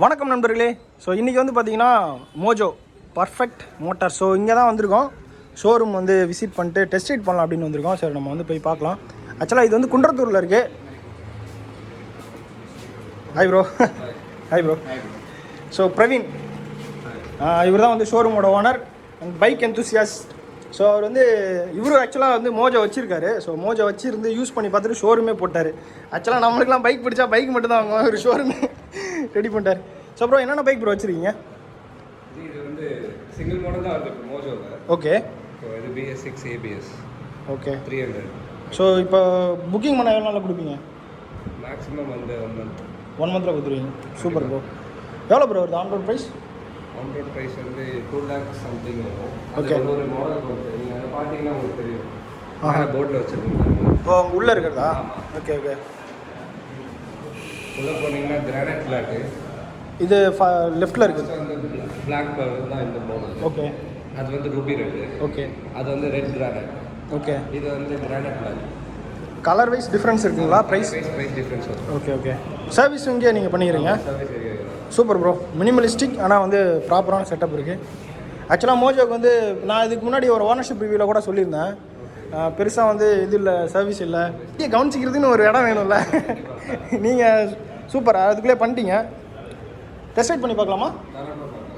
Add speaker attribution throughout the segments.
Speaker 1: வணக்கம் நண்பர்களே. ஸோ இன்றைக்கி வந்து பார்த்தீங்கன்னா மோஜோ பர்ஃபெக்ட் மோட்டார். ஸோ இங்கே தான் வந்திருக்கோம். ஷோரூம் வந்து விசிட் பண்ணிட்டு டெஸ்ட் ரைட் பண்ணலாம் அப்படின்னு வந்திருக்கோம். சரி, நம்ம வந்து போய் பார்க்கலாம். ஆக்சுவலாக இது வந்து குன்றத்தூரில் இருக்குது. Hi bro. Hi bro. So Praveen இவர் தான் வந்து ஷோரூமோட owner and bike enthusiast. So அவர் வந்து இவரு ஆக்சுவலாக வந்து மோஜோ வச்சுருக்காரு. ஸோ மோஜோ வச்சுருந்து யூஸ் பண்ணி பார்த்துட்டு ஷோரூமே போட்டார். ஆக்சுவலாக நம்மளுக்குலாம் பைக் பிடிச்சா பைக் மட்டும் தான் வாங்குவோம். ஒரு ஷோரூமே ரெடி பண்ணிட்டார். ஸோ ப்ரோ என்னென்ன பைக் ப்ரோ வச்சுருக்கீங்க?
Speaker 2: இது வந்து சிங்கிள் மாடல் தான் இருக்குது மோஜோவில்.
Speaker 1: ஓகே.
Speaker 2: ஸோ இது BS6 ABS.
Speaker 1: ஓகே.
Speaker 2: 300.
Speaker 1: ஸோ இப்போ புக்கிங் பண்ண எவ்வளோ நாளில் கொடுப்பீங்க?
Speaker 2: மேக்ஸிமம் வந்து 1 month.
Speaker 1: 1 monthல கொடுத்துருவீங்க. Super bro. எவ்வளோ ப்ரோ வருது on road price?
Speaker 2: On road price வந்து 2 lakh சம்திங் வரும்.
Speaker 1: ஓகே.
Speaker 2: ஒரு மாடல் வந்து நீங்கள் அதை பார்த்தீங்கன்னா உங்களுக்கு தெரியும். போர்டில் வச்சுருக்கீங்க.
Speaker 1: இப்போ உங்கள் உள்ளே இருக்கிறதா? Okay okay.
Speaker 2: உள்ளே போனீங்கன்னா கிரானைட் பிளாக்கு.
Speaker 1: இது லெஃப்ட்டில் இருக்குது.
Speaker 2: வந்து பிளாக் கலர் தான் இந்த மாடல்.
Speaker 1: ஓகே.
Speaker 2: அது வந்து ரூபி ரெட்.
Speaker 1: ஓகே.
Speaker 2: அது வந்து ரெட் கிரானைட்.
Speaker 1: ஓகே.
Speaker 2: இது வந்து granite black.
Speaker 1: Colour wise difference இருக்குங்களா? ப்ரைஸ்
Speaker 2: டிஃப்ரென்ஸ் வரும்.
Speaker 1: Okay okay. சர்வீஸ் இங்கே நீங்கள் பண்ணிக்கிறீங்க?
Speaker 2: Service area.
Speaker 1: Super bro. Minimalistic ஆனால் வந்து ப்ராப்பரான செட்டப் இருக்குது. ஆக்சுவலாக மோஜோக்கு வந்து நான் இதுக்கு முன்னாடி ஒரு ஓனர்ஷிப் ரிவ்யூவில் கூட சொல்லியிருந்தேன். பெருசாக வந்து இது இல்லை, சர்வீஸ் இல்லை, கவனிச்சிக்கிறதுன்னு ஒரு இடம் வேணும்ல. நீங்கள் சூப்பர், அதுக்குள்ளே பண்ணிட்டீங்க. டெஸ்ட் ரைட் பண்ணி பார்க்கலாமா?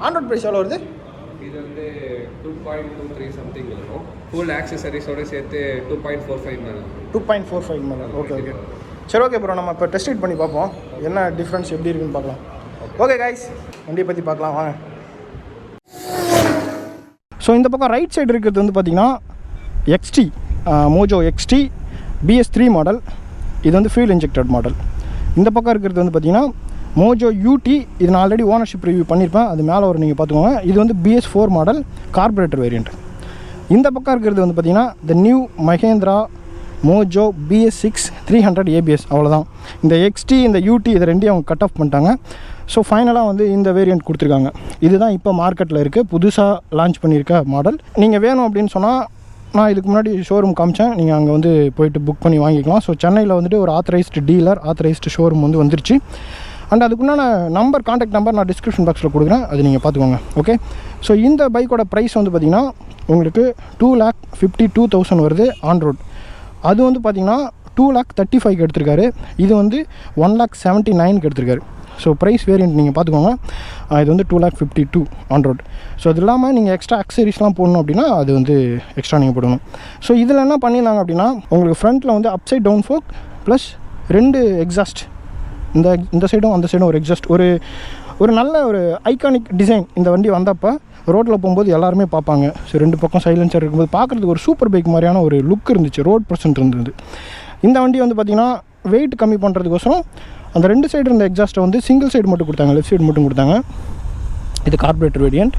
Speaker 1: ஆண்ட்ராய்ட் ப்ரைஸ் எவ்வளோ வருது?
Speaker 2: இது வந்து 2.23 சம்திங் வரும். ஃபுல் ஆக்சசரிஸோடு சேர்த்து 2.45 மேலே.
Speaker 1: 2.45 மேலே. Okay okay. சரி ஓகே ப்ரோ, நம்ம இப்போ டெஸ்ட் ரைட் பண்ணி பார்ப்போம். என்ன டிஃப்ரென்ஸ் எப்படி இருக்குன்னு பார்க்கலாம். ஓகே கைஸ், வண்டியை பற்றி பார்க்கலாம் வாங்க. ஸோ இந்த பக்கம் ரைட் சைடு இருக்கிறது வந்து பார்த்திங்கன்னா XT Mojo XT BS3 model. இது வந்து ஃபியூல் இன்ஜெக்டட் மாடல். இந்த பக்கம் இருக்கிறது வந்து பார்த்திங்கன்னா மோஜோ UT. இது நான் ஆல்ரெடி ஓனர்ஷிப் ரிவ்யூ பண்ணியிருப்பேன், அது மேலே ஒரு நீங்கள் பார்த்துக்கோங்க. இது வந்து BS4 மாடல் கார்பரேட்டர் வேரியண்ட். இந்த பக்கம் இருக்கிறது வந்து பார்த்திங்கன்னா the new Mahindra Mojo BS6 300 ABS. அவ்வளோதான். இந்த XT இந்த UT இது ரெண்டையும் அவங்க கட் ஆஃப் பண்ணிட்டாங்க. ஸோ ஃபைனலாக வந்து இந்த வேரியண்ட் கொடுத்துருக்காங்க. இதுதான் இப்போ மார்க்கெட்டில் இருக்குது, புதுசாக லான்ச் பண்ணியிருக்க மாடல். நீங்கள் வேணும் அப்படின்னு சொன்னால் நான் இதுக்கு முன்னாடி ஷோரூம் காமிச்சேன், நீங்கள் அங்கே வந்து போய்ட்டு புக் பண்ணி வாங்கிக்கலாம். ஸோ சென்னையில் வந்துட்டு ஒரு ஆத்தரைஸ்டு டீலர், ஆத்தரைஸ்டு ஷோரூம் வந்து வந்துருச்சு. அண்ட் அதுக்குண்டான கான்டாக்ட் நம்பர் நான் டிஸ்கிரிப்ஷன் பாக்ஸில் கொடுக்குறேன், அது நீங்கள் பார்த்துக்கோங்க. ஓகே. ஸோ இந்த பைக்கோட ப்ரைஸ் வந்து பார்த்திங்கன்னா உங்களுக்கு 2,52,000 வருது ஆன் ரோட். அது வந்து பார்த்திங்கன்னா 2,35,000 எடுத்திருக்காரு. இது வந்து 1,79,000 எடுத்திருக்காரு. ஸோ ப்ரைஸ் வேரியண்ட் நீங்கள் பார்த்துக்கோங்க. இது வந்து 2,52,000 ஆன் ரோட். ஸோ அது இல்லாமல் நீங்கள் எக்ஸ்ட்ரா அக்சரிஸ்லாம் போடணும் அப்படின்னா அது வந்து எக்ஸ்ட்ரா நீங்கள் போடணும். ஸோ இதில் என்ன பண்ணியிருந்தாங்க அப்படின்னா உங்களுக்கு ஃப்ரண்ட்டில் வந்து upside down fork plus 2 exhaust, இந்த சைடும் அந்த சைடும் ஒரு எக்ஸாஸ்ட், ஒரு நல்ல ஒரு ஐகானிக் டிசைன். இந்த வண்டி வந்தப்போ ரோட்டில் போகும்போது எல்லாருமே பார்ப்பாங்க. ஸோ 2 பக்கம் சைலன்சர் இருக்கும்போது பார்க்குறதுக்கு ஒரு சூப்பர் பைக் மாதிரியான ஒரு லுக் இருந்துச்சு, ரோட் பர்சன்ட் இருந்தது. இந்த வண்டி வந்து பார்த்திங்கன்னா வெயிட் கம்மி பண்ணுறதுக்கோசரம் அந்த 2 சைடு இருந்த எக்ஸாஸ்ட்டை வந்து சிங்கிள் சைடு மட்டும் கொடுத்தாங்க, லெஃப்ட் சைடு மட்டும் கொடுத்தாங்க. இது கார்பரேட்டர் வேரியண்ட்.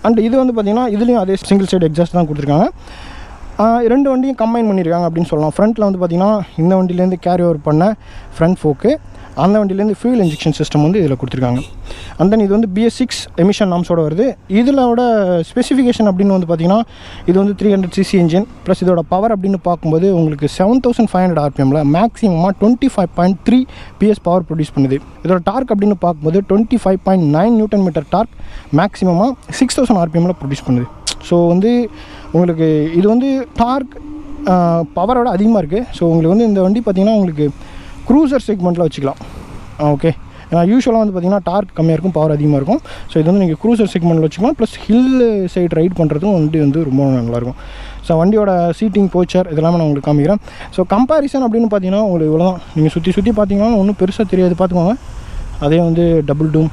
Speaker 1: அண்ட் இது வந்து பார்த்திங்கன்னா இதுலேயும் அதே சிங்கிள் சைடு எக்ஸாஸ்ட் தான் கொடுத்துருக்காங்க. 2 வண்டியும் கம்பைன் பண்ணியிருக்காங்க அப்படின்னு சொல்லலாம். ஃப்ரண்ட்டில் வந்து பார்த்திங்கன்னா இந்த வண்டியிலேருந்து கேரி ஓவர் பண்ண ஃப்ரண்ட் ஃபோக்கு, அந்த வண்டியிலேருந்து ஃபியூல் இன்ஜெக்ஷன் சிஸ்டம் வந்து இதில் கொடுத்துருக்காங்க. அண்ட் தென் இது வந்து BS6 எமிஷன் நாம்ஸோட வருது. இதோட ஸ்பெசிஃபிகேஷன் அப்படின்னு வந்து பார்த்திங்கன்னா இது வந்து 300cc இன்ஜின் ப்ளஸ் இதோட பவர் அப்படின்னு பார்க்கும்போது உங்களுக்கு 7,500 RPMல மேக்ஸிமமாக 25.3 PS பவர் ப்ரொடியூஸ் பண்ணுது. இதோட டார்க் அப்படின்னு பார்க்கும்போது 25.9 Nm டார்க் மேக்ஸிமமாக 6,000 RPMல ப்ரொடியூஸ் பண்ணுது. ஸோ வந்து உங்களுக்கு இது வந்து டார்க் பவரோட அதிகமாக இருக்குது. ஸோ உங்களுக்கு வந்து இந்த வண்டி பார்த்திங்கன்னா உங்களுக்கு க்ரூசர் செக்மெண்ட்டில் வச்சுக்கலாம். ஓகே. ஏன்னா யூஸ்வலாக வந்து பார்த்திங்கன்னா டார்க் கம்மியாக இருக்கும், பவர் அதிகமாக இருக்கும். ஸோ இது வந்து நீங்கள் க்ரூசர் செக்மெண்ட்டில் வச்சுக்கலாம். ப்ளஸ் ஹில் சைடு ரைட் பண்ணுறதுக்கும் வண்டி வந்து ரொம்ப நல்லாயிருக்கும். ஸோ வண்டியோட சீட்டிங் போச்சர் இதெல்லாமே நான் உங்களுக்கு காமிக்கிறேன். ஸோ கம்பேரிசன் அப்படின்னு பார்த்தீங்கன்னா உங்களுக்கு இவ்வளோ தான். நீங்கள் சுற்றி பார்த்தீங்கன்னா ஒன்றும் பெருசாக தெரியாது, பார்த்துக்கோங்க. அதே வந்து டபுள் டூம்.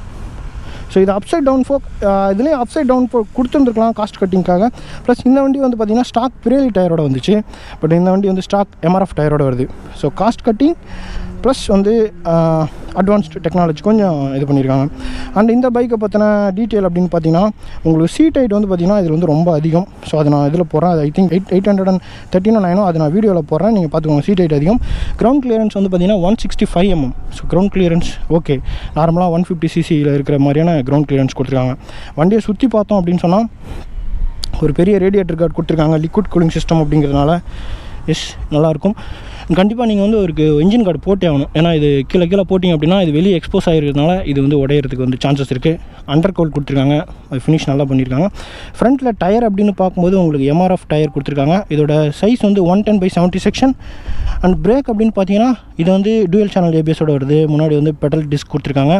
Speaker 1: ஸோ இது அப்சைட் டவுன் ஃபோக், இதுலேயும் அப்சைட் டவுன் ஃபோக் கொடுத்துருந்துருக்கலாம் காஸ்ட் கட்டிங்காக. ப்ளஸ் இந்த வண்டி வந்து பார்த்திங்கன்னா ஸ்டாக் பிரியலி டயரோட வந்துச்சு. பட் இந்த வண்டி வந்து ஸ்டாக் MRF டயரோட வருது. ஸோ காஸ்ட் கட்டிங் ப்ளஸ் வந்து அட்வான்ஸ்டு டெக்னாலஜி கொஞ்சம் இது பண்ணியிருக்காங்க. அண்ட் இந்த பைக்கை பற்றின டீட்டெயில் அப்படின்னு பார்த்தீங்கன்னா உங்களுக்கு சீட் ஹைட் வந்து பார்த்திங்கன்னா இதில் வந்து ரொம்ப அதிகம். ஸோ அது நான் இதில் போடுறேன். அது ஐ திங்க் 813 அது நான் வீடியோவில் போடுறேன், நீங்கள் பார்த்துக்கோங்க. சீட் ஹைட் அதிகம். கிரவுண்ட் கிளியரன்ஸ் வந்து பார்த்திங்கன்னா 165 mm. So ground clearance okay. நார்மலாக 150cc இருக்கிற மாதிரியான கிரவுண்ட் கிளியரன்ஸ் கொடுத்துருக்காங்க. வண்டியை சுற்றி பார்த்தோம் அப்படின்னு சொன்னால் ஒரு பெரிய ரேடியேட்டர் கார்டு கொடுத்துருக்காங்க, லிக்விட் கூலிங் சிஸ்டம் அப்படிங்கிறதுனால நல்லாயிருக்கும். கண்டிப்பாக நீங்கள் வந்து ஒரு இன்ஜின் கார்டு போட்டே ஆகணும். ஏன்னா இது கீழே போட்டிங்க அப்படின்னா இது வெளியே எக்ஸ்போஸ் ஆகிருக்கிறதுனால இது வந்து உடையிறதுக்கு வந்து சான்சஸ் இருக்குது. அண்டர் கவுல் கொடுத்துருக்காங்க, அது ஃபினிஷ் நல்லா பண்ணியிருக்காங்க. ஃப்ரண்ட்டில் டயர் அப்படின்னு பார்க்கும்போது உங்களுக்கு MRF டயர் கொடுத்துருக்காங்க. இதோட சைஸ் வந்து 110/70 செக்ஷன். அண்ட் பிரேக் அப்படின்னு பார்த்தீங்கன்னா இது வந்து டூயல் சேனல் ABS-ஓட வருது. முன்னாடி வந்து பெடல் டிஸ்க் கொடுத்துருக்காங்க,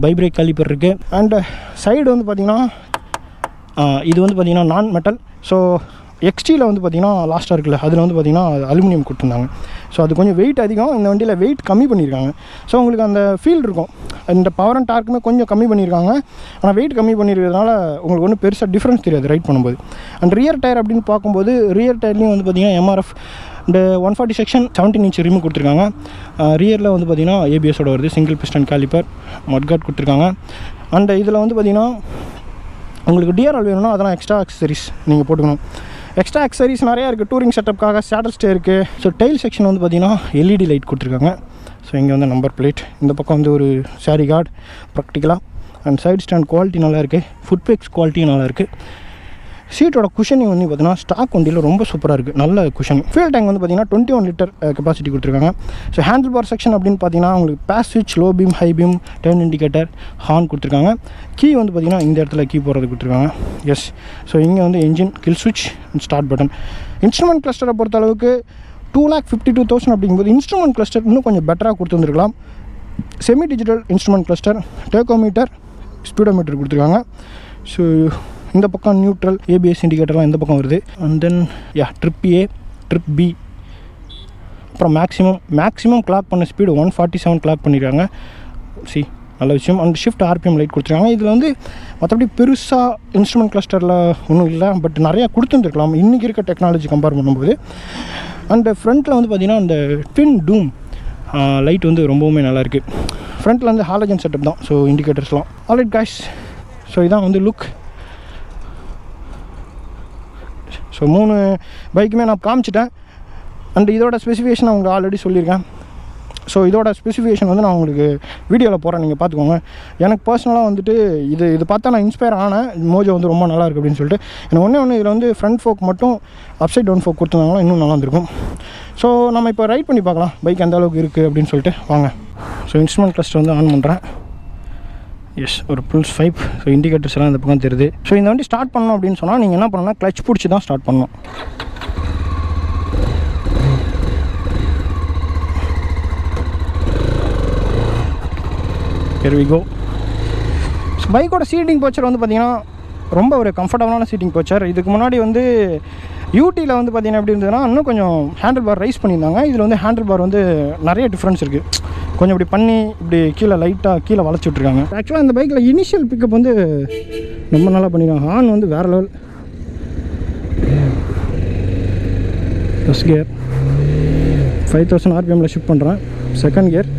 Speaker 1: பைப்ரேக் காலிப்பர் இருக்குது. அண்ட் சைடு வந்து பார்த்திங்கன்னா இது வந்து பார்த்திங்கன்னா நான் மெட்டல். ஸோ XT-ல வந்து பார்த்திங்கன்னா லாஸ்ட்டாக இருக்குல்ல, அதில் வந்து பார்த்திங்கன்னா அலுமினியம் கொடுத்துருந்தாங்க. ஸோ அது கொஞ்சம் வெயிட் அதிகம், இந்த வண்டியில் வெயிட் கம்மி பண்ணியிருக்காங்க. ஸோ உங்களுக்கு அந்த ஃபீல் இருக்கும். இந்த பவர் அண்ட் டார்க்குமே கொஞ்சம் கம்மி பண்ணியிருக்காங்க. ஆனால் வெயிட் கம்மி பண்ணியிருக்கிறதுனால உங்களுக்கு ஒன்றும் பெருசாக டிஃப்ரென்ஸ் தெரியாது ரைட் பண்ணும்போது. அண்ட் ரியர் டயர் அப்படின்னு பார்க்கும்போது ரியர் டயர்லேயும் வந்து பார்த்திங்கன்னா MRF இந்த 140 செக்ஷன் 17 இன்ச் ரிமூவ் கொடுத்துருக்காங்க. ரியரில் வந்து பார்த்திங்கன்னா ABS-ஓட வருது, சிங்கிள் பிஸ்டன் காலிப்பர், மட்கார்ட் கொடுத்துருக்காங்க. அண்ட் இதில் வந்து பார்த்திங்கன்னா உங்களுக்கு டிஆர்எல் வேணும்னா அதெல்லாம் எக்ஸ்ட்ரா அக்சசரிஸ் நீங்கள் போட்டுக்கணும். எக்ஸ்ட்ரா அக்சசரிஸ் நிறையா இருக்குது. டூரிங் செட்டப்புக்காக சேடல் ஸ்டே இருக்குது. ஸோ டெயில் செக்ஷன் வந்து பார்த்திங்கன்னா LED லைட் கொடுத்துருக்காங்க. ஸோ இங்கே வந்து நம்பர் பிளேட், இந்த பக்கம் வந்து ஒரு சாரி கார்டு ப்ராக்டிக்கலாக. அண்ட் சைடு ஸ்டாண்ட் குவாலிட்டி நல்லா இருக்குது, ஃபுட் பேக்ஸ் குவாலிட்டியும் நல்லா இருக்குது. சீட்டோட குஷனிங் வந்து பார்த்திங்கன்னா ஸ்டாக் வண்டியில் ரொம்ப சூப்பராக இருக்குது, நல்ல குஷன். ஃபியூல் டேங்க் வந்து பார்த்திங்கன்னா 21 லிட்டர் கெப்பாசிட்டி கொடுத்துருக்காங்க. ஸோ ஹேண்டில் பார் செக்ஷன் அப்படின்னு பார்த்தீங்கன்னா உங்களுக்கு பாஸ் ஸ்விட்ச், low beam, high beam, turn indicator, horn கொடுத்துருக்காங்க. கீ வந்து பார்த்திங்கன்னா இந்த இடத்துல கீ போடுறது கொடுத்துருக்காங்க. எஸ். ஸோ இங்கே வந்து என்ஜின், கில் ஸ்விட்ச், ஸ்டார்ட் பட்டன். இன்ஸ்ட்ருமெண்ட் கிளஸ்டரை பொறுத்த அளவுக்கு 2,52,000 அப்படிங்கும்போது இன்ஸ்ட்ருமெண்ட் கிளஸ்டர் இன்னும் கொஞ்சம் பெட்டராக கொடுத்துருந்துருக்கலாம். Semi digital instrument cluster, tachometer, speedometer கொடுத்துருக்காங்க. ஸோ இந்த பக்கம் நியூட்ரல், ABS இண்டிகேட்டர்லாம் இந்த பக்கம் வருது. And then trip A, trip B, அப்புறம் மேக்ஸிமம் கிளாக் பண்ண ஸ்பீடு 147 கிளாக் பண்ணியிருக்காங்க. நல்ல விஷயம். அண்ட் ஷிஃப்ட் RPM லைட் கொடுத்துருக்காங்க. இதில் வந்து மற்றபடி பெருசாக இன்ஸ்ட்ருமெண்ட் கிளஸ்டரில் ஒன்றும் இல்லை, பட் நிறையா கொடுத்துருந்துருக்கலாம் இன்றைக்கி இருக்க டெக்னாலஜி கம்பேர் பண்ணும்போது. அண்ட் ஃப்ரண்ட்டில் வந்து பார்த்திங்கன்னா அந்த ட்வின் டூம் லைட் வந்து ரொம்பவுமே நல்லாயிருக்கு. ஃப்ரண்ட்டில் வந்து ஹாலஜன் செட்டப் தான். ஸோ இண்டிகேட்டர்ஸ்லாம் ஆல்ரைட் காய்ஸ். ஸோ இதான் வந்து லுக். ஸோ 3 பைக்குமே நான் காமிச்சிட்டேன். அண்ட் இதோட ஸ்பெசிஃபிகேஷன் நான் உங்களுக்கு ஆல்ரெடி சொல்லியிருக்கேன். ஸோ இதோட ஸ்பெசிஃபிகேஷன் வந்து நான் உங்களுக்கு வீடியோவில் போகிறேன், நீங்கள் பார்த்துக்கோங்க. எனக்கு பர்சனலாக வந்துட்டு இது பார்த்தா நான் இன்ஸ்பயர் ஆனேன். மோஜோ வந்து ரொம்ப நல்லாயிருக்கு அப்படின்னு சொல்லிட்டு. எனக்கு ஒன்று இதில் வந்து ஃப்ரண்ட் ஃபோக் மட்டும் அப்சைட் டவுன் ஃபோக் கொடுத்துருந்தாங்களா இன்னும் நல்லா இருந்திருக்கும். ஸோ நம்ம இப்போ ரைட் பண்ணி பார்க்கலாம் பைக் எந்த அளவுக்கு இருக்குது அப்படின்னு சொல்லிட்டு. வாங்க. ஸோ இன்ஸ்ட்ருமெண்ட் கிளஸ்டர் வந்து ஆன் பண்ணுறேன். எஸ், ஒரு Pulse 5. ஸோ இண்டிகேட்டர்ஸ் எல்லாம் இந்த பக்கம் தெரியுது. ஸோ இந்த வண்டி ஸ்டார்ட் பண்ணணும் அப்படின்னு சொன்னால் நீங்கள் என்ன பண்ணணும்னா கிளச் பிடிச்சி தான் ஸ்டார்ட் பண்ணணும். Here we go. ஸோ பைக்கோட சீட்டிங் போச்சர் வந்து பார்த்திங்கன்னா ரொம்ப ஒரு கம்ஃபர்டபுளான சீட்டிங் போச்சர். இதுக்கு முன்னாடி வந்து யூடியில் வந்து பார்த்திங்கன்னா எப்படி இருந்ததுன்னா இன்னும் கொஞ்சம் ஹேண்டில் பார் ரைஸ் பண்ணியிருந்தாங்க. இதில் வந்து ஹேண்டில் பார் வந்து நிறைய டிஃப்ரென்ஸ் இருக்குது. கொஞ்சம் இப்படி பண்ணி இப்படி கீழே வளைச்சி விட்ருக்காங்க. ஆக்சுவலாக இந்த பைக்கில் இனிஷியல் பிக்கப் வந்து ரொம்ப நல்லா பண்ணியிருக்காங்க. ஹார்ன் வந்து வேறு level. First gear 5000 RPM shift பண்ணுறேன். செகண்ட் கியர்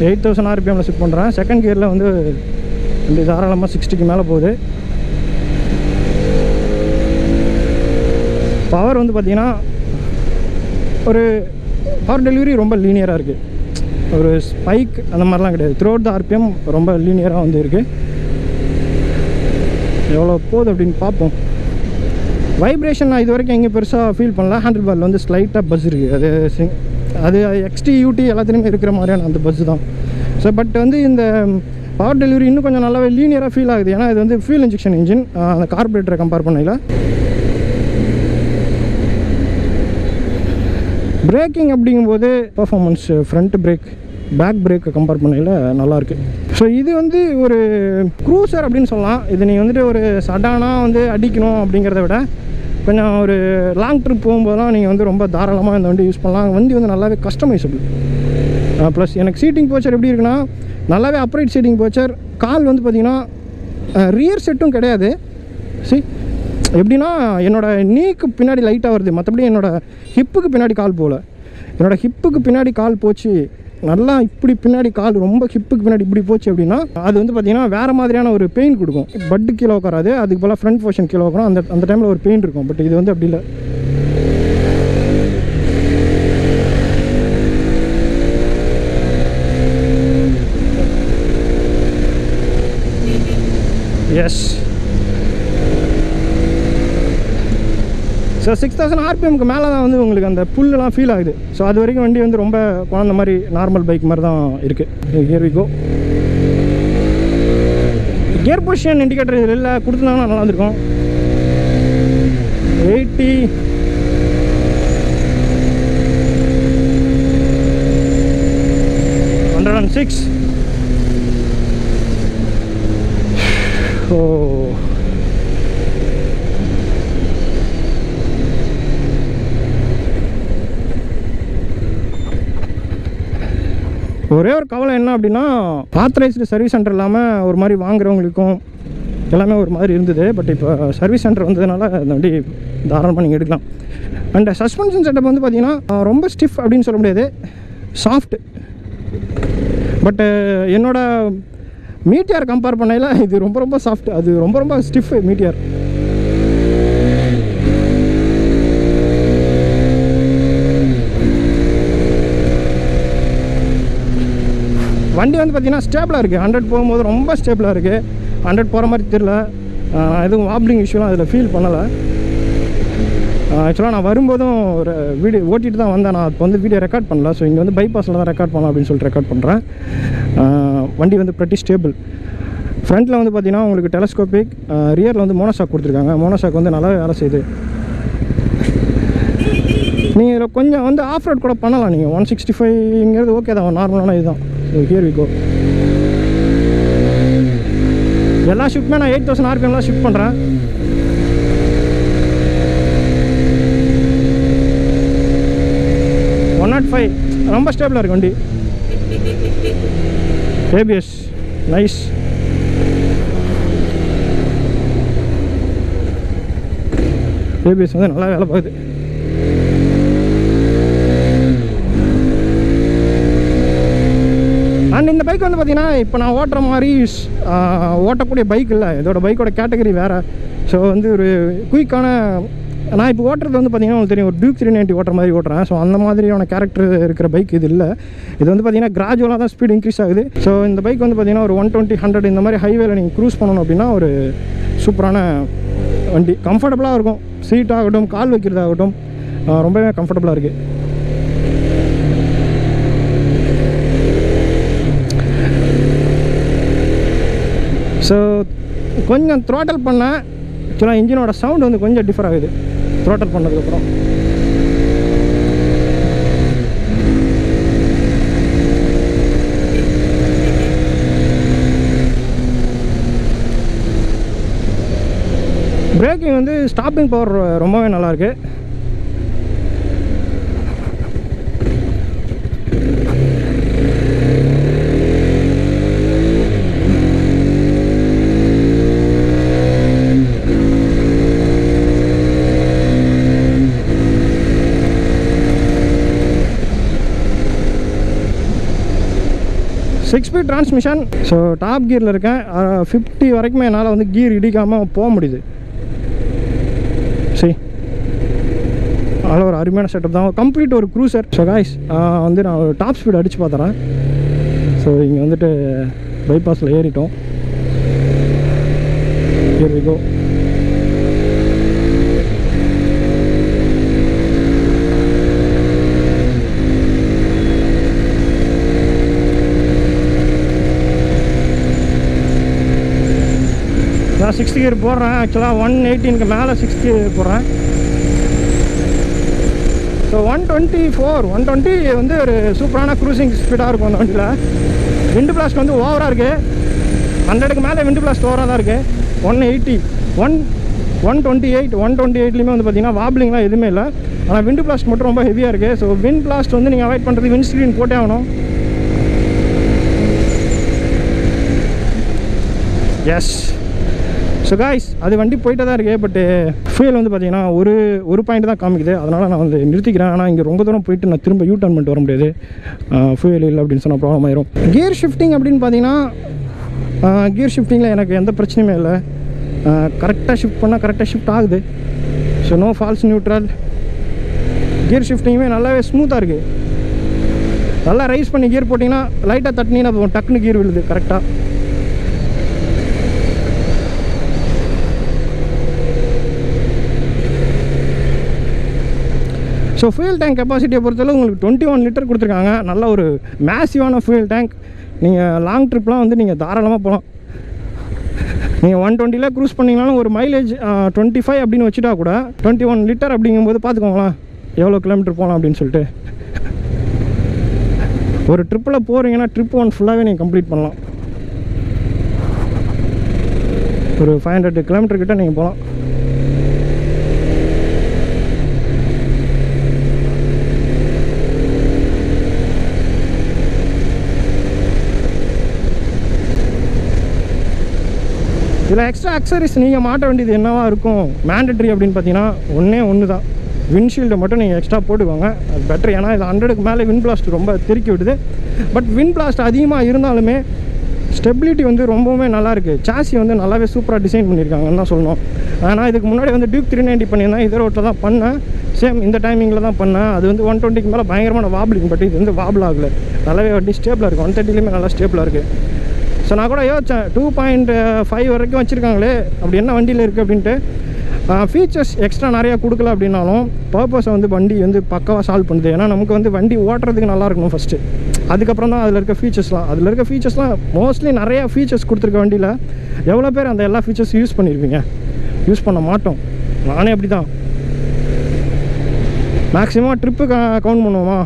Speaker 1: 8000 RPM ஷிஃப்ட் பண்ணுறேன். செகண்ட் கியரில் வந்து இந்த தாராளமாக 60க்கு மேலே போகுது. பவர் வந்து பார்த்திங்கன்னா ஒரு பவர் டெலிவரி ரொம்ப லீனியராக இருக்குது. ஒரு ஸ்பைக் அந்த மாதிரிலாம் கிடையாது. த்ரூ அவுட் த RPM ரொம்ப லீனியராக வந்து இருக்குது. எவ்வளோ போகுது அப்படின்னு பார்ப்போம். வைப்ரேஷன் நான் இது வரைக்கும் எங்கே பெருசாக ஃபீல் பண்ணல. ஹேண்டில் பாரில் வந்து ஸ்லைட்டாக பஸ் இருக்குது. அது XT UT எல்லாத்துலேயுமே இருக்கிற மாதிரியான அந்த பஸ் தான். ஸோ பட் வந்து இந்த பவர் டெலிவரி இன்னும் கொஞ்சம் நல்லாவே லீனியராக ஃபீல் ஆகுது. ஏன்னா இது வந்து ஃபியூல் இன்ஜெக்ஷன் இன்ஜின், அந்த கார்பரேட்டரை கம்பேர் பண்ணல. பிரேக்கிங் அப்படிங்கும்போது பர்ஃபார்மன்ஸ் ஃப்ரண்ட் பிரேக், பேக் பிரேக்கை கம்பேர் பண்ணையில் நல்லாயிருக்கு. ஸோ இது வந்து ஒரு க்ரூசர் அப்படின்னு சொல்லலாம். இது நீங்கள் வந்துட்டு ஒரு சடானாக வந்து அடிக்கணும் அப்படிங்கிறத விட கொஞ்சம் ஒரு லாங் ட்ரிப் போகும்போதெல்லாம் நீங்கள் வந்து ரொம்ப தாராளமாக இந்த வண்டி யூஸ் பண்ணலாம். வண்டி வந்து நல்லாவே கஸ்டமைசபிள். ப்ளஸ் எனக்கு சீட்டிங் போச்சர் எப்படி இருக்குன்னா நல்லாவே அப்ரைட் சீட்டிங் போச்சர். கால் வந்து பார்த்திங்கன்னா ரியர் செட்டும் கிடையாது. எப்படின்னா என்னோடய நீக்கு பின்னாடி லைட்டாக வருது, மற்றபடி என்னோடய ஹிப்புக்கு பின்னாடி கால் போகல. என்னோடய ஹிப்புக்கு பின்னாடி கால் போச்சு நல்லா, இப்படி பின்னாடி கால் ரொம்ப ஹிப்புக்கு பின்னாடி இப்படி போச்சு அப்படின்னா அது வந்து பார்த்திங்கன்னா வேறு மாதிரியான ஒரு பெயின் கொடுக்கும். பட்டு கீழே உட்காராது, அதுக்கு போல் ஃப்ரண்ட் போர்ஷன் கீழே உட்காரும். அந்த டைமில் ஒரு பெயின் இருக்கும். பட் இது வந்து அப்படி இல்லை. எஸ், ஸோ 6000 ஆர்பிஎம்க்கு மேலே தான் வந்து உங்களுக்கு அந்த புல்லெலாம் ஃபீல் ஆகுது. ஸோ அது வரைக்கும் வண்டி வந்து ரொம்ப குழந்த மாதிரி நார்மல் பைக் மாதிரி தான் இருக்குது. Here we go. Gear position indicator இதில் இல்லை, கொடுத்துருந்தாங்கன்னா நல்லா இருந்திருக்கும். 80 106. ஓ ஒரே ஒரு கவலை என்ன அப்படின்னா, ஆத்தரைஸ்டு சர்வீஸ் சென்டர் இல்லாமல் ஒரு மாதிரி வாங்குறவங்களுக்கும் எல்லாமே ஒரு மாதிரி இருந்தது. பட் இப்போ சர்வீஸ் சென்டர் வந்ததுனால அந்த வண்டி தாராளமாக நீங்கள் எடுக்கலாம். அண்ட் சஸ்பென்ஷன் செட்டப் வந்து பார்த்திங்கன்னா ரொம்ப ஸ்டிஃப் அப்படின்னு சொல்ல முடியாது, சாஃப்ட். பட்டு என்னோட மீட்டியார் கம்பேர் பண்ணையில் இது ரொம்ப ரொம்ப சாஃப்ட், அது ரொம்ப ரொம்ப ஸ்டிஃப் மீட்டியார். வண்டி வந்து பார்த்திங்கன்னா ஸ்டேபிளாக இருக்குது. 100 போகும்போது ரொம்ப ஸ்டேபிளாக இருக்குது. 100 போகிற மாதிரி தெரியல. எதுவும் வாப்ளிங் இஷ்யூலாம் அதில் ஃபீல் பண்ணலை. ஆக்சுவலாக நான் வரும்போதும் ஒரு வீடியோ ஓட்டிகிட்டு தான் வந்தேன். நான் இப்போ வந்து வீடியோ ரெக்கார்ட் பண்ணல. ஸோ இங்கே வந்து பைபாஸில் தான் ரெக்கார்ட் பண்ணலாம் அப்படின்னு சொல்லிட்டு ரெக்கார்ட் பண்ணுறேன். வண்டி வந்து ப்ரெட்டி ஸ்டேபிள். ஃப்ரண்ட்டில் வந்து பார்த்திங்கன்னா உங்களுக்கு டெலஸ்கோபிக், ரியரில் வந்து மோனோஷாக் கொடுத்துருக்காங்க. மோனோஷாக் வந்து நல்லாவே வேலை செய்யுது. நீங்கள் இதில் கொஞ்சம் வந்து ஆஃப் ரோட் கூட பண்ணலாம். நீங்கள் 165ங்கிறது ஓகே தான், நார்மலான இதுதான். So here we go. எல்லா ஷிஃப்ட்டுமே நான் 8000 ஆர்பிஎம்லாம் ஷிஃப்ட் பண்ணுறேன். ரொம்ப ஸ்டேபிளாக இருக்கு வண்டி. ABS nice. ஏபிஎஸ் வந்து நல்லா வேலை பார்க்குது. அண்ட் இந்த பைக் வந்து பார்த்திங்கன்னா இப்போ நான் ஓட்டுற மாதிரி ஓட்டக்கூடிய பைக் இல்லை. இதோட பைக்கோட கேட்டகரி வேறு. ஸோ வந்து ஒரு குயிக்கான, நான் இப்போ ஓட்டுறது வந்து பார்த்திங்கன்னா உங்களுக்கு தெரியும், ஒரு டியூக் 390 ஓட்டுற மாதிரி ஓட்டுறேன். ஸோ அந்த மாதிரியான கேரக்டர் இருக்கிற பைக் இது இல்லை. இது வந்து பார்த்திங்கன்னா கிராஜுவலாக தான் ஸ்பீடு இன்க்ரீஸ் ஆகுது. ஸோ இந்த பைக் வந்து பார்த்திங்கன்னா ஒரு 120, 100 இந்த மாதிரி ஹைவேல நீங்கள் க்ரூஸ் பண்ணணும் அப்படின்னா ஒரு சூப்பரான வண்டி. கம்ஃபர்டபுளாக இருக்கும். சீட் ஆகட்டும், கால் வைக்கிறதாகட்டும் ரொம்பவே கம்ஃபர்டபுளாக இருக்குது. ஸோ கொஞ்சம் த்ரோட்டல் பண்ணேன். ஆக்சுவலாக இன்ஜினோட சவுண்ட் வந்து கொஞ்சம் டிஃபர் ஆகுது த்ரோட்டல் பண்ணதுக்கப்புறம். பிரேக்கிங் வந்து ஸ்டாப்பிங் பவர் ரொம்பவே நல்லாயிருக்கு. Six speed transmission. So top கியரில் இருக்கேன். 50 வரைக்குமே என்னால் வந்து கியர் இடிக்காமல் போக முடியுது. சரி, அதனால் ஒரு அருமையான செட்டப் தான், கம்ப்ளீட் ஒரு க்ரூசர். ஸோ காய்ஸ் வந்து நான் ஒரு டாப் ஸ்பீட் அடித்து பார்த்துறேன். ஸோ இங்கே வந்துட்டு பைபாஸில் ஏறிட்டோம். ஹியர் வி கோ. நான் 60 கியர் போடுறேன். ஆக்சுவலாக 118க்கு மேலே 60 கியர் போடுறேன். ஸோ 120 வந்து ஒரு சூப்பரான க்ரூசிங் ஸ்பீடாக இருக்கும் அந்த வண்டியில். விண்டு பிளாஸ்ட் வந்து ஓவராக இருக்குது. 100க்கு மேலே விண்டு பிளாஸ்ட் ஓவராக தான் இருக்குது. 180 128லேயுமே வந்து பார்த்திங்கன்னா வாப்ளிங்லாம் எதுவுமே இல்லை. ஆனால் விண்டு பிளாஸ்ட் மட்டும் ரொம்ப ஹெவியாக இருக்குது. ஸோ விண்ட் பிளாஸ்ட் வந்து நீங்கள் அவாய்ட் பண்ணுறது விண்ட் ஸ்க்ரீன் போட்டே ஆகணும். எஸ். ஸோ காய்ஸ் அது வண்டி போயிட்டே தான் இருக்குது. பட்டு ஃபியூல் வந்து பார்த்திங்கன்னா ஒரு பாயிண்ட் தான் காமிக்குது. அதனால் நான் வந்து நிறுத்திக்கிறேன். ஆனால் இங்கே ரொம்ப தூரம் போயிட்டு நான் திரும்ப யூ டர்ன் பண்ணிட்டு வர முடியாது. ஃபியூல் இல்லை அப்படின்னு சொன்னால் ப்ராப்ளம் ஆயிரும். கியர் ஷிஃப்டிங் அப்படின்னு பார்த்தீங்கன்னா கியர் ஷிஃப்டிங்கில் எனக்கு எந்த பிரச்சனையுமே இல்லை. கரெக்டாக ஷிஃப்ட் பண்ணால் கரெக்டாக ஷிஃப்ட் ஆகுது. So no false neutral. Gear ஷிஃப்டிங்குமே நல்லாவே ஸ்மூத்தாக இருக்குது. நல்லா ரைஸ் பண்ணி கியர் போட்டிங்கன்னா லைட்டாக தட்டினீங்கன்னா டக்குன்னு கியர் விழுது கரெக்டாக. ஸோ ஃபியூல் டேங்க் கெப்பாசிட்டியை பொறுத்தளவு உங்களுக்கு 21 லிட்டர் கொடுத்துருக்காங்க. நல்ல ஒரு மேசிவான ஃபியூல் டேங்க். நீங்கள் லாங் ட்ரிப்லாம் வந்து நீங்கள் தாராளமாக போகலாம். நீங்கள் 120 க்ரூஸ் பண்ணிங்கனாலும் ஒரு மைலேஜ் 25 அப்படின்னு வச்சுட்டா கூட 21 லிட்டர் அப்படிங்கும்போது பார்த்துக்கோங்களேன் எவ்வளோ கிலோமீட்டர் போகலாம் அப்படின்னு சொல்லிட்டு. ஒரு ட்ரிப்பில் போகிறீங்கன்னா ட்ரிப் 1 ஃபுல்லாகவே நீங்கள் கம்ப்ளீட் பண்ணலாம். ஒரு 500 கிலோமீட்டர் கிட்ட நீங்கள் போகலாம். இதில் எக்ஸ்ட்ரா அக்சரிஸ் நீங்கள் மாட்ட வேண்டியது என்னவா இருக்கும் மேண்டட்ரி அப்படின்னு பார்த்தீங்கன்னா ஒன்று தான். விண்ட்ஷீல்டை மட்டும் நீங்கள் எக்ஸ்ட்ரா போட்டுக்கோங்க, அது பெட்டர். ஏன்னா இது 100க்கு மேலே விண்ட் பிளாஸ்ட் ரொம்ப தெருக்கி விடுது. பட் விண்ட் பிளாஸ்ட் அதிகமாக இருந்தாலுமே ஸ்டெபிலிட்டி வந்து ரொம்பவுமே நல்லாயிருக்கு. சாசி வந்து நல்லாவே சூப்பராக டிசைன் பண்ணியிருக்காங்கன்னு தான் சொல்லணும். ஆனால் இதுக்கு முன்னாடி வந்து டியூக் 390 பண்ணியிருந்தேன். இதே ரோட்டில் தான் பண்ணேன், சேம் இந்த டைமிங்கில் தான் பண்ணேன். அது வந்து 120க்கு மேலே பயங்கரமான வாபிளிங், பட் இது வந்து வாபிள் ஆகலை. நல்லாவே வண்டி ஸ்டேபிளாக இருக்குது. 130லேயுமே நல்லா ஸ்டேபிளாக இருக்குது. ஸோ நான் கூட யோசித்தேன் 2.5 வரைக்கும் வச்சுருக்காங்களே, அப்படி என்ன வண்டியில் இருக்குது அப்படின்ட்டு. ஃபீச்சர்ஸ் எக்ஸ்ட்ரா நிறையா கொடுக்கல அப்படின்னாலும் பர்பஸை வந்து வண்டி வந்து பக்காவாக சால்வ் பண்ணுது. ஏன்னா நமக்கு வந்து வண்டி ஓட்டுறதுக்கு நல்லா இருக்கணும் ஃபஸ்ட்டு, அதுக்கப்புறம் தான் அதில் இருக்க ஃபீச்சர்ஸ்லாம் மோஸ்ட்லி நிறையா ஃபீச்சர்ஸ் கொடுத்துருக்க வண்டியில் எவ்வளோ பேர் அந்த எல்லா ஃபீச்சர்ஸ் யூஸ் பண்ணியிருப்பீங்க? யூஸ் பண்ண மாட்டோம். நானே அப்படி தான். மேக்ஸிமம் ட்ரிப்பு கவுண்ட் பண்ணுவோமா,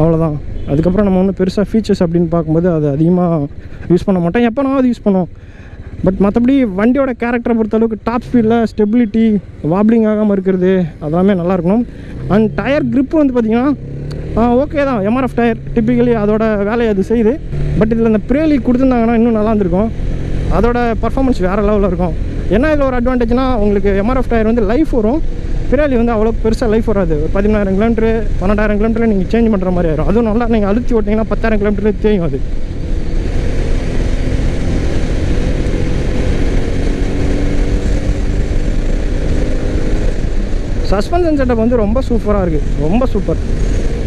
Speaker 1: அவ்வளோதான். அதுக்கப்புறம் நம்ம ஒன்றும் பெருசாக ஃபீச்சர்ஸ் அப்படின்னு பார்க்கும்போது அது அதிகமாக யூஸ் பண்ண மாட்டோம். எப்போ நான் அது யூஸ் பண்ணுவோம். பட் மற்றபடி வண்டியோட கேரக்டரை பொறுத்தளவுக்கு டாப் ஸ்பீடில் ஸ்டெபிலிட்டி, வாப்ளிங் ஆகாமல் இருக்கிறது அதெல்லாமே நல்லா இருக்கணும். அண்ட் டயர் க்ரிப்பு வந்து பார்த்திங்கன்னா ஓகே தான். எம்ஆர்எஃப் டயர் டிப்பிக்கலி அதோட வேலையை அது செய்யுது. பட் இதில் இந்த பிரேலி கொடுத்துருந்தாங்கன்னா இன்னும் நல்லா இருந்திருக்கும். அதோட பர்ஃபார்மன்ஸ் வேறு லெவலில் இருக்கும். என்ன இதில் ஒரு அட்வான்டேஜ்னால் உங்களுக்கு எம்ஆர்எஃப் டயர் வந்து லைஃப் வரும், பிராலி வந்து அவ்வளோ பெருசாக லைஃப் வராது. ஒரு 10000 கிலோமீட்டர் 12000 கிலோமீட்டரில் நீங்கள் சேஞ்ச் பண்ணுற மாதிரி ஆயிரும். அதுவும் நல்லா நீங்கள் அழுத்தி ஓட்டிங்கன்னா 10000 கிலோமீட்டர் தேயும். அது சஸ்பென்ஷன் செட்டப் வந்து ரொம்ப சூப்பராக இருக்குது. ரொம்ப சூப்பர்.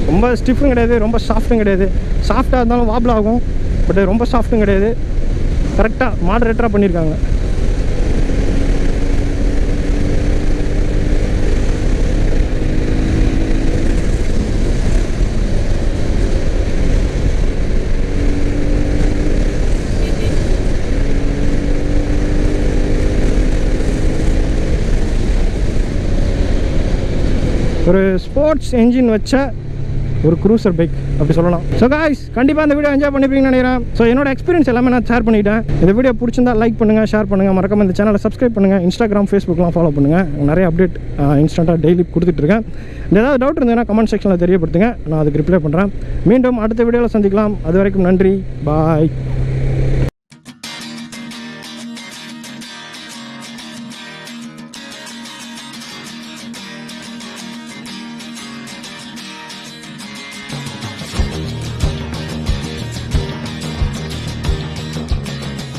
Speaker 1: ரொம்ப ஸ்டிஃபும் கிடையாது, ரொம்ப சாஃப்ட்டும் கிடையாது. சாஃப்டாக இருந்தாலும் வாபிள் ஆகும், பட் ரொம்ப சாஃப்ட்டும் கிடையாது. கரெக்டாக மாடரேட்டராக பண்ணியிருக்காங்க. ஒரு ஸ்போர்ட்ஸ் என்ஜின் வச்ச ஒரு க்ரூசர் பைக் அப்படி சொல்லலாம். ஸோ காய்ஸ், கண்டிப்பாக இந்த வீடியோ என்ஜாய் பண்ணிப்பீங்கன்னு நினைக்கிறேன். ஸோ என்னோட எக்ஸ்பீரியன்ஸ் எல்லாமே நான் ஷேர் பண்ணிட்டேன். இந்த வீடியோ பிடிச்சிருந்தா லைக் பண்ணுங்கள், ஷேர் பண்ணுங்கள், மறக்காம இந்த சேனலை சப்ஸ்கிரைப் பண்ணுங்கள். இன்ஸ்டாகிராம், ஃபேஸ்புக்லாம் ஃபாலோ பண்ணுங்கள். நிறைய அப்டேட் இன்ஸ்டண்ட்டாக டெய்லி கொடுத்துட்ருக்கேன். ஏதாவது டவுட் இருந்ததுன்னா கமெண்ட் செக்ஷனில் தெரியப்படுத்துங்க, நான் அதுக்கு ரிப்ளை பண்ணுறேன். மீண்டும் அடுத்த வீடியோவில் சந்திக்கலாம். அது வரைக்கும் நன்றி, பாய்.